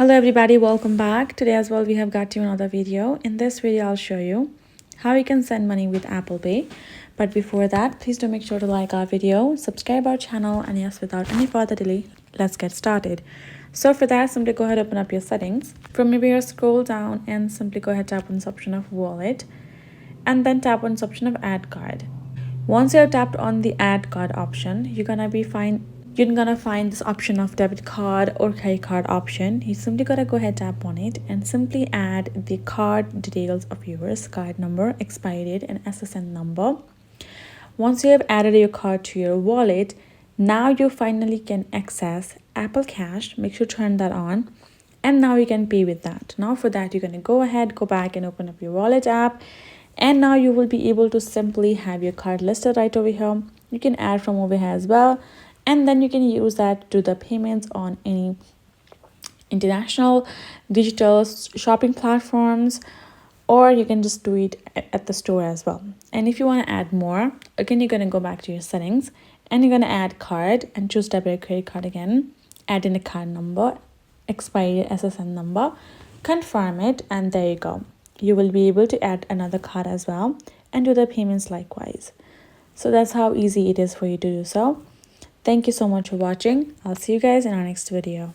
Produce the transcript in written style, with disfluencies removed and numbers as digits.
Hello everybody, welcome back. Today as well we have got you another video. In this video I'll show you how you can send money with Apple Pay. But before that, please do make sure to like our video, subscribe our channel, and yes, without any further delay, let's get started. So for that, simply go ahead, open up your settings. From here, scroll down and simply go ahead, tap on this option of wallet and then tap on this option of add card. Once you're tapped on the add card option, you're gonna find this option of debit card or credit card option. You simply gotta go ahead, tap on it, and simply add the card details of yours: card number, expiry date, and SSN number. Once you have added your card to your wallet, now you finally can access Apple Cash. Make sure to turn that on, and now you can pay with that. Now for that, you're gonna go ahead, go back and open up your wallet app, and now you will be able to simply have your card listed right over here. You can add from over here as well, and then you can use that to do the payments on any international digital shopping platforms, or you can just do it at the store as well. And if you want to add more, again, you're going to go back to your settings and you're going to add card and choose debit or credit card again. Add in the card number, expiry SSN number, confirm it, and there you go. You will be able to add another card as well and do the payments likewise. So that's how easy it is for you to do so. Thank you so much for watching. I'll see you guys in our next video.